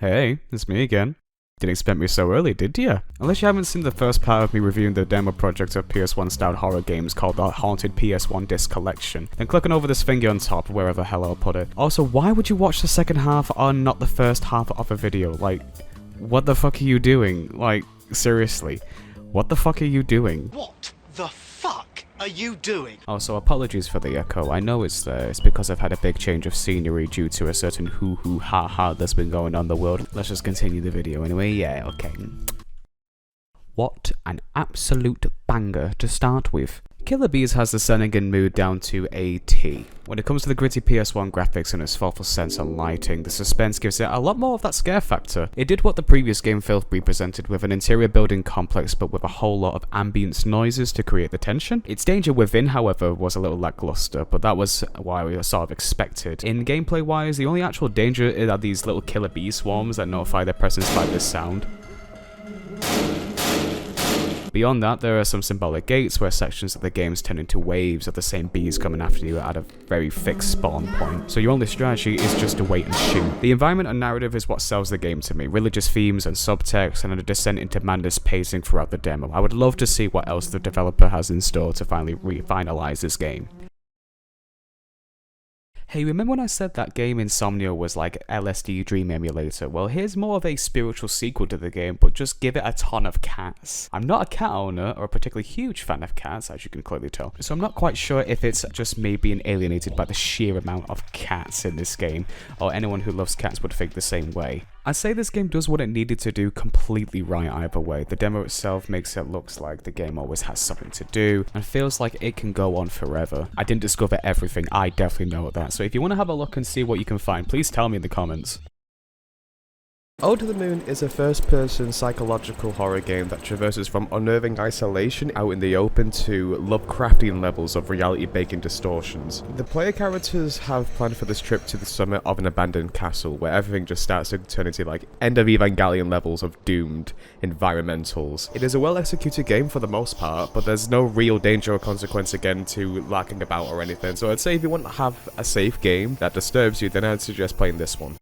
Hey, it's me again. Didn't expect me so early, did ya? Unless you haven't seen the first part of me reviewing the demo project of PS1 styled horror games called the Haunted PS1 Disc Collection, then click on over this thingy on top, wherever the hell I'll put it. Also, why would you watch the second half and not the first half of a video? Like, what the fuck are you doing? Like, seriously, what the fuck are you doing? What the fuck are you doing? Also, apologies for the echo. I know it's there. It's because I've had a big change of scenery due to a certain hoo-hoo ha-ha that's been going on in the world. Let's just continue the video anyway. Yeah, okay. What an absolute banger to start with. Killer Bees has the setting and mood down to a T. When it comes to the gritty PS1 graphics and its thoughtful sense on lighting, the suspense gives it a lot more of that scare factor. It did what the previous game failed to be presented, with an interior building complex but with a whole lot of ambience noises to create the tension. Its danger within, however, was a little lackluster, but that was why we sort of expected. In gameplay wise, the only actual danger are these little killer bee swarms that notify their presence by this sound. Beyond that, there are some symbolic gates where sections of the games turn into waves of the same bees coming after you at a very fixed spawn point, so your only strategy is just to wait and shoot. The environment and narrative is what sells the game to me, religious themes and subtext, and a descent into madness pacing throughout the demo. I would love to see what else the developer has in store to finally finalize this game. Hey, remember when I said that game Insomnia was like LSD Dream Emulator? Well, here's more of a spiritual sequel to the game, but just give it a ton of cats. I'm not a cat owner or a particularly huge fan of cats, as you can clearly tell, so I'm not quite sure if it's just me being alienated by the sheer amount of cats in this game, or anyone who loves cats would think the same way. I'd say this game does what it needed to do completely right either way. The demo itself makes it look like the game always has something to do, and feels like it can go on forever. I didn't discover everything, I definitely know that, so if you want to have a look and see what you can find, please tell me in the comments. Ode to the Moon is a first-person psychological horror game that traverses from unnerving isolation out in the open to Lovecraftian levels of reality-baking distortions. The player characters have planned for this trip to the summit of an abandoned castle, where everything just starts to turn into like End of Evangelion levels of doomed environmentals. It is a well-executed game for the most part, but there's no real danger or consequence again to lacking about or anything, so I'd say if you want to have a safe game that disturbs you, then I'd suggest playing this one.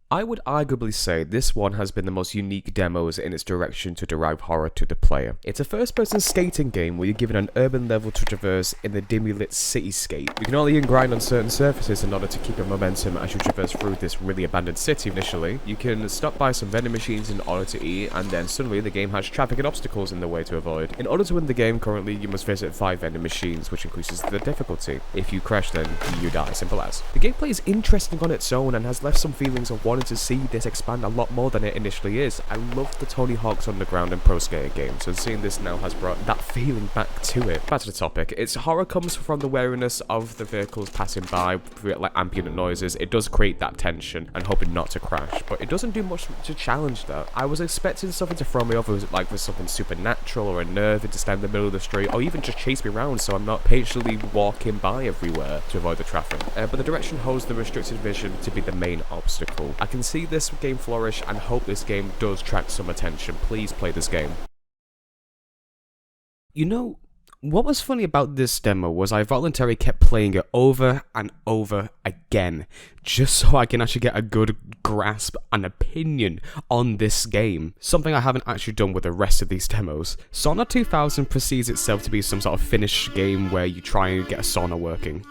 I would arguably say this one has been the most unique demos in its direction to derive horror to the player. It's a first-person skating game where you're given an urban level to traverse in the dimly lit cityscape. You can only grind on certain surfaces in order to keep your momentum as you traverse through this really abandoned city initially. You can stop by some vending machines in order to eat, and then suddenly the game has traffic and obstacles in the way to avoid. In order to win the game currently, you must visit 5 vending machines, which increases the difficulty. If you crash, then you die, simple as. The gameplay is interesting on its own and has left some feelings of wanting to see this expand a lot more than it initially is. I love the Tony Hawk's Underground and Pro Skater games, and seeing this now has brought that feeling back to it. Back to the topic. Its horror comes from the wariness of the vehicles passing by, like ambient noises. It does create that tension and hoping not to crash, but it doesn't do much to challenge that. I was expecting something to throw me off, like with something supernatural or unnerving to stand in the middle of the street, or even just chase me around so I'm not patiently walking by everywhere to avoid the traffic. But the direction holds the restricted vision to be the main obstacle. I can see this game flourish and hope this game does attract some attention. Please play this game. You know, what was funny about this demo was I voluntarily kept playing it over and over again, just so I can actually get a good grasp and opinion on this game. Something I haven't actually done with the rest of these demos. Sauna 2000 perceives itself to be some sort of Finnish game where you try and get a sauna working.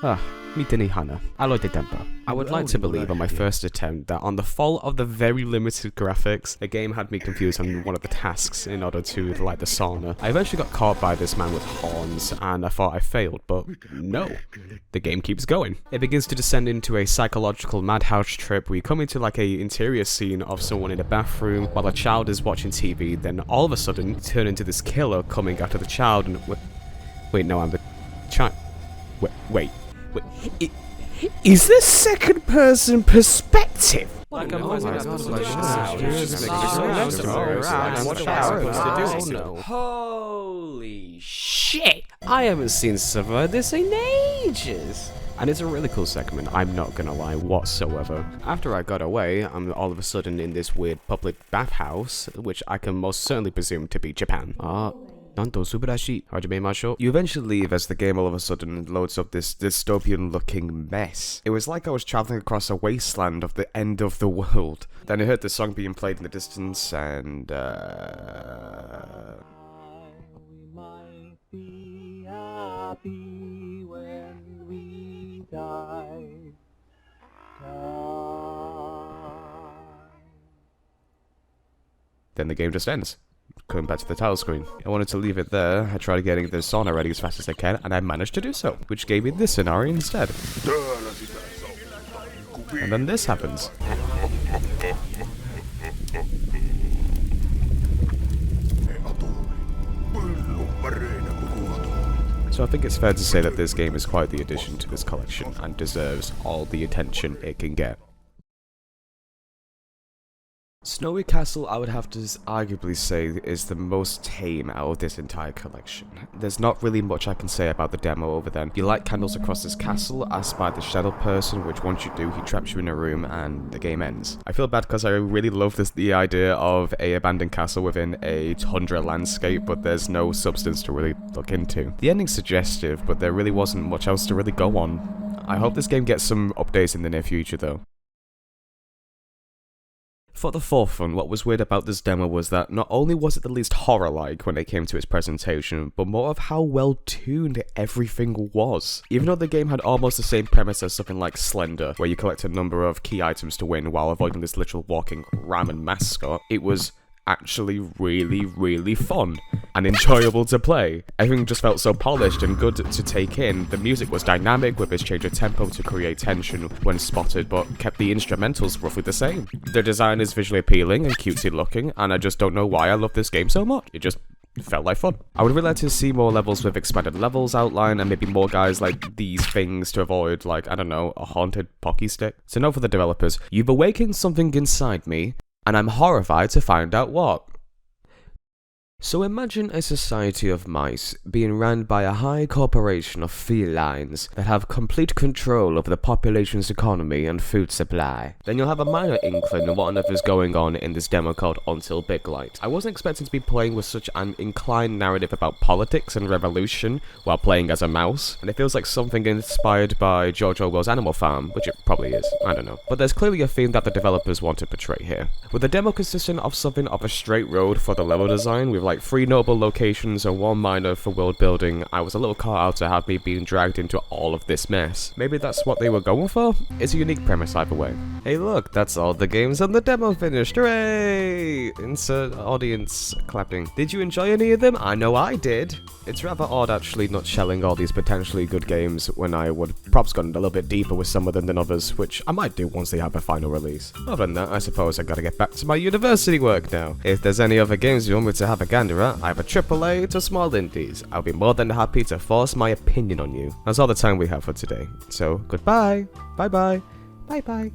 Mitini Hana. Aloite tempo. I would like to believe on my first attempt that on the fault of the very limited graphics, the game had me confused on one of the tasks in order to light the sauna. I eventually got caught by this man with horns and I thought I failed, but no. The game keeps going. It begins to descend into a psychological madhouse trip where you come into like a interior scene of someone in a bathroom while a child is watching TV, then all of a sudden you turn into this killer coming after the child and wait, no, I'm the child. Wait. Is this second person perspective? Holy shit! I haven't seen stuff like this in ages. And it's a really cool segment, I'm not gonna lie whatsoever. After I got away, I'm all of a sudden in this weird public bathhouse, which I can most certainly presume to be Japan. You eventually leave as the game all of a sudden loads up this dystopian looking mess. It was like I was traveling across a wasteland of the end of the world. Then I heard the song being played in the distance and We might be happy when we die. then the game just ends. Coming back to the title screen. I wanted to leave it there. I tried getting the sauna ready as fast as I can, and I managed to do so, which gave me this scenario instead. And then this happens. So I think it's fair to say that this game is quite the addition to this collection, and deserves all the attention it can get. Snowy Castle, I would have to arguably say, is the most tame out of this entire collection. There's not really much I can say about the demo other than you light candles across this castle, asked by the shadow person, which once you do, he traps you in a room and the game ends. I feel bad because I really love the idea of a abandoned castle within a tundra landscape, but there's no substance to really look into. The ending's suggestive, but there really wasn't much else to really go on. I hope this game gets some updates in the near future though. For the forefront, what was weird about this demo was that not only was it the least horror-like when it came to its presentation, but more of how well-tuned everything was. Even though the game had almost the same premise as something like Slender, where you collect a number of key items to win while avoiding this literal walking ramen mascot, it was actually really fun and enjoyable to play. Everything just felt so polished and good to take in. The music was dynamic with its change of tempo to create tension when spotted, but kept the instrumentals roughly the same. The design is visually appealing and cutesy looking, and I just don't know why I love this game so much. It just felt like fun. I would really like to see more levels with expanded levels outline and maybe more guys like these things to avoid, like, I don't know, a haunted pocky stick. So now for the developers, you've awakened something inside me, and I'm horrified to find out what. So imagine a society of mice being run by a high corporation of felines that have complete control over the population's economy and food supply. Then you'll have a minor inkling of what on earth is going on in this demo called Until Bakelite. I wasn't expecting to be playing with such an inclined narrative about politics and revolution while playing as a mouse, and it feels like something inspired by George Orwell's Animal Farm, which it probably is, I don't know. But there's clearly a theme that the developers want to portray here. With the demo consisting of something of a straight road for the level design, with like 3 notable locations and 1 minor for world building, I was a little caught out to have me being dragged into all of this mess. Maybe that's what they were going for? It's a unique premise either way. Hey look, that's all the games on the demo finished, hooray! Insert audience clapping. Did you enjoy any of them? I know I did. It's rather odd actually not shelling all these potentially good games when I would perhaps gone a little bit deeper with some of them than others, which I might do once they have a final release. Other than that, I suppose I gotta get back to my university work now. If there's any other games you want me to have a gander at, either AAA to small indies, I'll be more than happy to force my opinion on you. That's all the time we have for today. So, goodbye, bye bye, bye bye.